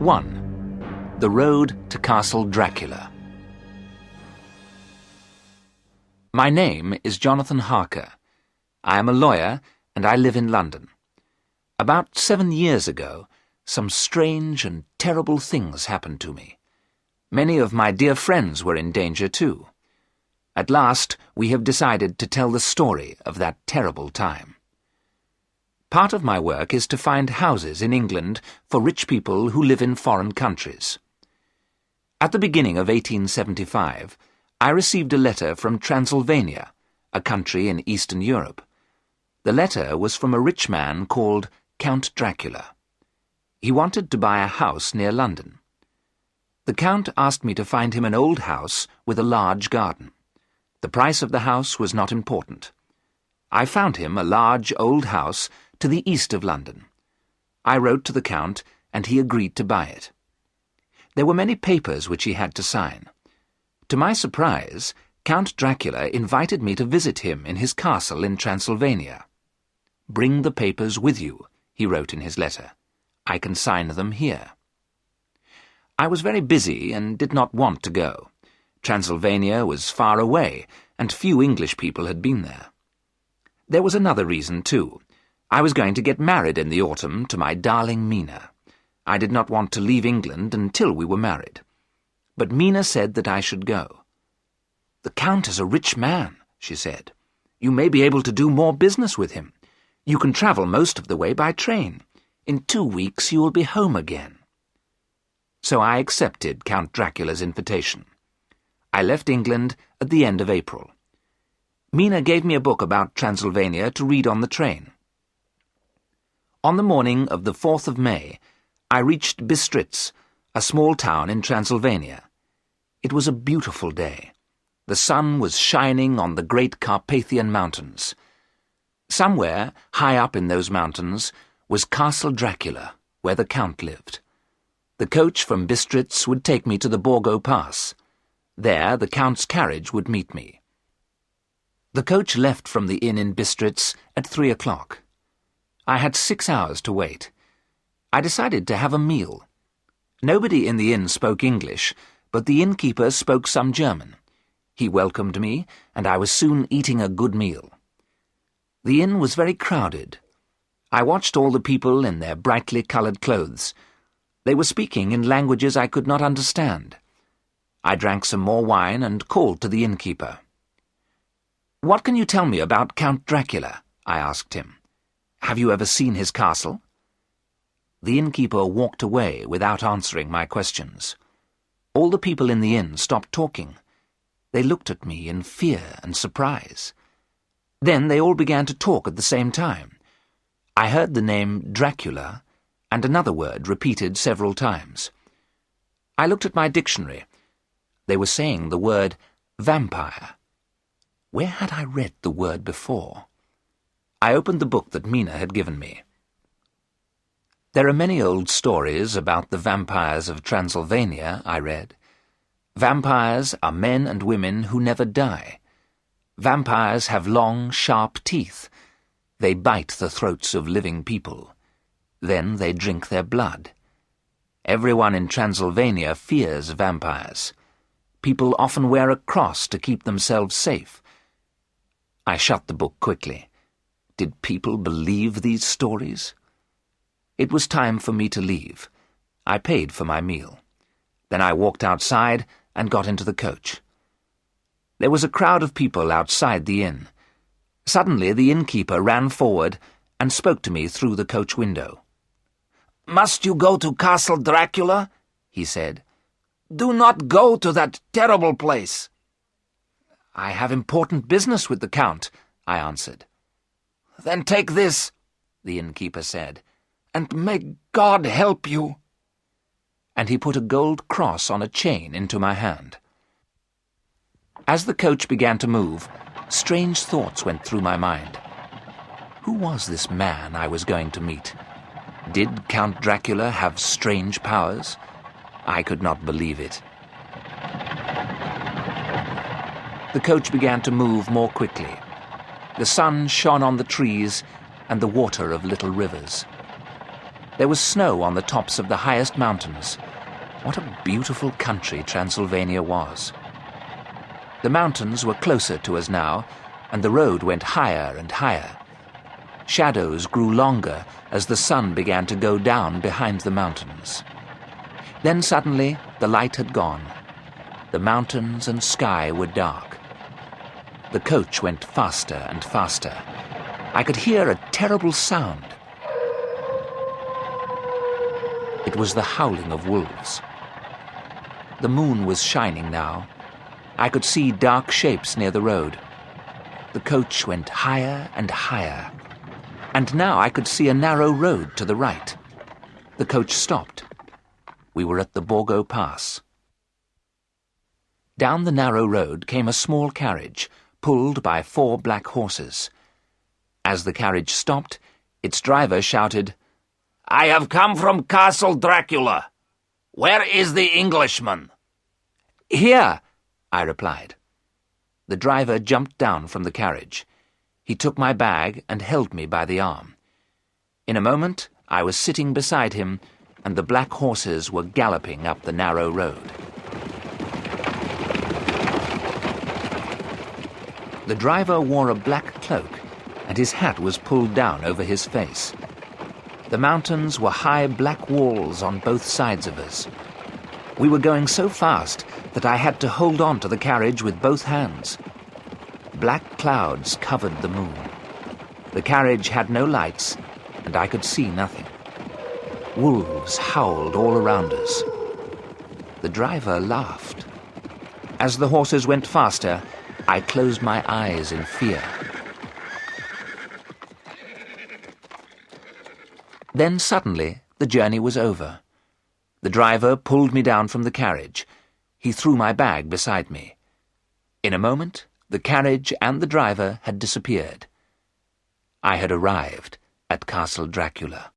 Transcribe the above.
1. The Road to Castle Dracula. My name is Jonathan Harker. I am a lawyer and I live in London. About 7 years ago, some strange and terrible things happened to me. Many of my dear friends were in danger too. At last, we have decided to tell the story of that terrible time. Part of my work is to find houses in England for rich people who live in foreign countries. At the beginning of 1875, I received a letter from Transylvania, a country in Eastern Europe. The letter was from a rich man called Count Dracula. He wanted to buy a house near London. The Count asked me to find him an old house with a large garden. The price of the house was not important. I found him a large old house to the east of London. I wrote to the Count, and he agreed to buy it. There were many papers which he had to sign. To my surprise, Count Dracula invited me to visit him in his castle in Transylvania. "Bring the papers with you," he wrote in his letter. "I can sign them here." I was very busy and did not want to go. Transylvania was far away, and few English people had been there. There was another reason, too. I was going to get married in the autumn to my darling Mina. I did not want to leave England until we were married. But Mina said that I should go. "The Count is a rich man," she said. "You may be able to do more business with him. You can travel most of the way by train. In 2 weeks you will be home again." So I accepted Count Dracula's invitation. I left England at the end of April. Mina gave me a book about Transylvania to read on the train. On the morning of the 4th of May, I reached Bistritz, a small town in Transylvania. It was a beautiful day. The sun was shining on the great Carpathian Mountains. Somewhere, high up in those mountains, was Castle Dracula, where the Count lived. The coach from Bistritz would take me to the Borgo Pass. There, the Count's carriage would meet me. The coach left from the inn in Bistritz at 3 o'clock. I had 6 hours to wait. I decided to have a meal. Nobody in the inn spoke English, but the innkeeper spoke some German. He welcomed me, and I was soon eating a good meal. The inn was very crowded. I watched all the people in their brightly coloured clothes. They were speaking in languages I could not understand. I drank some more wine and called to the innkeeper. "What can you tell me about Count Dracula?" I asked him. "Have you ever seen his castle?" The innkeeper walked away without answering my questions. All the people in the inn stopped talking. They looked at me in fear and surprise. Then they all began to talk at the same time. I heard the name Dracula, and another word repeated several times. I looked at my dictionary. They were saying the word vampire. Where had I read the word before? I opened the book that Mina had given me. "There are many old stories about the vampires of Transylvania," I read. "Vampires are men and women who never die. Vampires have long, sharp teeth. They bite the throats of living people. Then they drink their blood. Everyone in Transylvania fears vampires. People often wear a cross to keep themselves safe." I shut the book quickly. Did people believe these stories? It was time for me to leave. I paid for my meal. Then I walked outside and got into the coach. There was a crowd of people outside the inn. Suddenly the innkeeper ran forward and spoke to me through the coach window. "Must you go to Castle Dracula?" he said. "Do not go to that terrible place." "I have important business with the Count," I answered. "Then take this," the innkeeper said, "and may God help you." And he put a gold cross on a chain into my hand. As the coach began to move, strange thoughts went through my mind. Who was this man I was going to meet? Did Count Dracula have strange powers? I could not believe it. The coach began to move more quickly. The sun shone on the trees and the water of little rivers. There was snow on the tops of the highest mountains. What a beautiful country Transylvania was. The mountains were closer to us now, and the road went higher and higher. Shadows grew longer as the sun began to go down behind the mountains. Then suddenly the light had gone. The mountains and sky were dark. The coach went faster and faster. I could hear a terrible sound. It was the howling of wolves. The moon was shining now. I could see dark shapes near the road. The coach went higher and higher. And now I could see a narrow road to the right. The coach stopped. We were at the Borgo Pass. Down the narrow road came a small carriage, pulled by 4 black horses. As the carriage stopped, its driver shouted, "I have come from Castle Dracula. Where is the Englishman?" "Here," I replied. The driver jumped down from the carriage. He took my bag and held me by the arm. In a moment, I was sitting beside him, and the black horses were galloping up the narrow road. The driver wore a black cloak, and his hat was pulled down over his face. The mountains were high black walls on both sides of us. We were going so fast that I had to hold on to the carriage with both hands. Black clouds covered the moon. The carriage had no lights, and I could see nothing. Wolves howled all around us. The driver laughed. As the horses went faster, I closed my eyes in fear. Then suddenly the journey was over. The driver pulled me down from the carriage. He threw my bag beside me. In a moment, the carriage and the driver had disappeared. I had arrived at Castle Dracula.